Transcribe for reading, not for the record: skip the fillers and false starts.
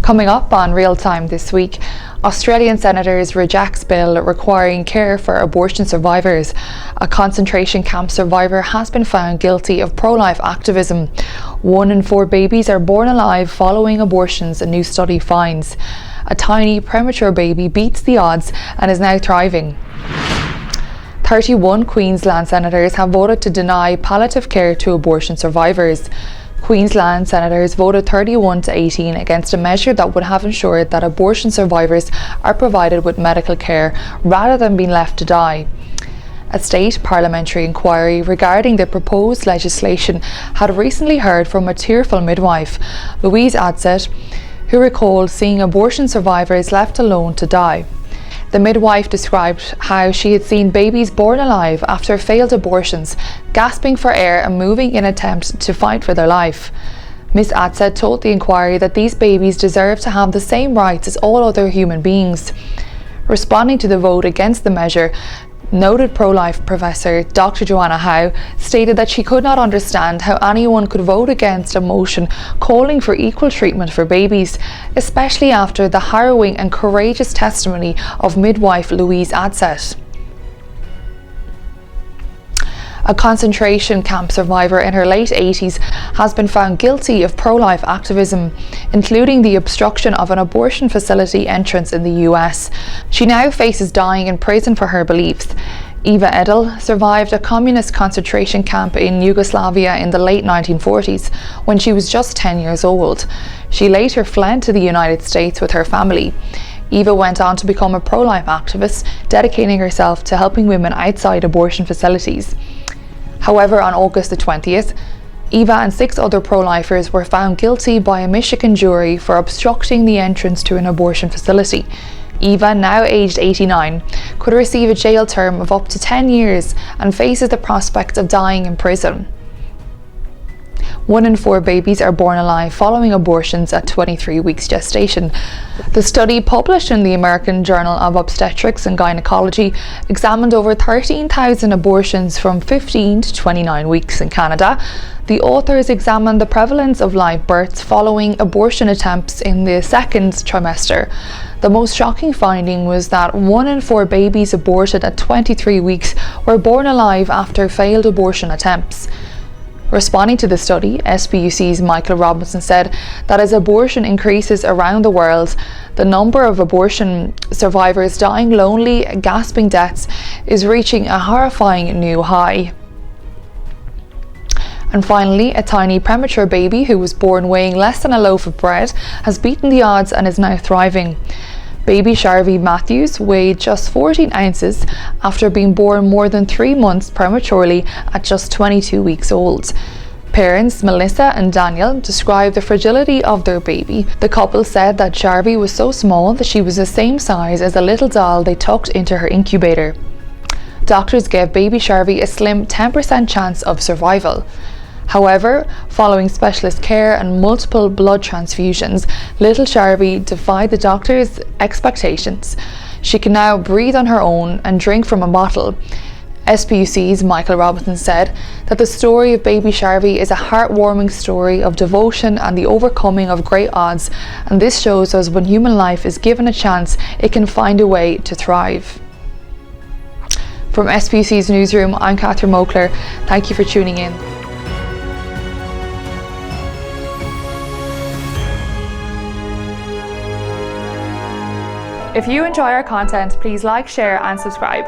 Coming up on Real Time this week, Australian senators rejects bill requiring care for abortion survivors. A concentration camp survivor has been found guilty of pro-life activism. 1 in 4 babies are born alive following abortions, a new study finds. A tiny premature baby beats the odds and is now thriving. 31 Queensland senators have voted to deny palliative care to abortion survivors. Queensland senators voted 31 to 18 against a measure that would have ensured that abortion survivors are provided with medical care rather than being left to die. A state parliamentary inquiry regarding the proposed legislation had recently heard from a tearful midwife, Louise Adsett, who recalled seeing abortion survivors left alone to die. The midwife described how she had seen babies born alive after failed abortions, gasping for air and moving in an attempt to fight for their life. Ms. Adsett told the inquiry that these babies deserve to have the same rights as all other human beings. Responding to the vote against the measure, noted pro-life professor Dr. Joanna Howe stated that she could not understand how anyone could vote against a motion calling for equal treatment for babies, especially after the harrowing and courageous testimony of midwife Louise Adsett. A concentration camp survivor in her late 80s has been found guilty of pro-life activism, including the obstruction of an abortion facility entrance in the US. She now faces dying in prison for her beliefs. Eva Edel survived a communist concentration camp in Yugoslavia in the late 1940s when she was just 10 years old. She later fled to the United States with her family. Eva went on to become a pro-life activist, dedicating herself to helping women outside abortion facilities. However, on August the 20th, Eva and 6 other pro-lifers were found guilty by a Michigan jury for obstructing the entrance to an abortion facility. Eva, now aged 89, could receive a jail term of up to 10 years and faces the prospect of dying in prison. 1 in 4 babies are born alive following abortions at 23 weeks gestation. The study, published in the American Journal of Obstetrics and Gynecology, examined over 13,000 abortions from 15 to 29 weeks in Canada. The authors examined the prevalence of live births following abortion attempts in the second trimester. The most shocking finding was that 1 in 4 babies aborted at 23 weeks were born alive after failed abortion attempts. Responding to the study, SPUC's Michael Robinson said that as abortion increases around the world, the number of abortion survivors dying lonely, gasping deaths is reaching a horrifying new high. And finally, a tiny premature baby who was born weighing less than a loaf of bread has beaten the odds and is now thriving. Baby Sharvie Matthews weighed just 14 ounces after being born more than 3 months prematurely at just 22 weeks old. Parents Melissa and Daniel described the fragility of their baby. The couple said that Sharvie was so small that she was the same size as a little doll they tucked into her incubator. Doctors gave baby Sharvie a slim 10% chance of survival. However, following specialist care and multiple blood transfusions, little Sharvie defied the doctors' expectations. She can now breathe on her own and drink from a bottle. SPUC's Michael Robinson said that the story of baby Sharvie is a heartwarming story of devotion and the overcoming of great odds, and this shows us when human life is given a chance, it can find a way to thrive. From SPUC's newsroom, I'm Catherine Mokler. Thank you for tuning in. If you enjoy our content, please like, share and subscribe.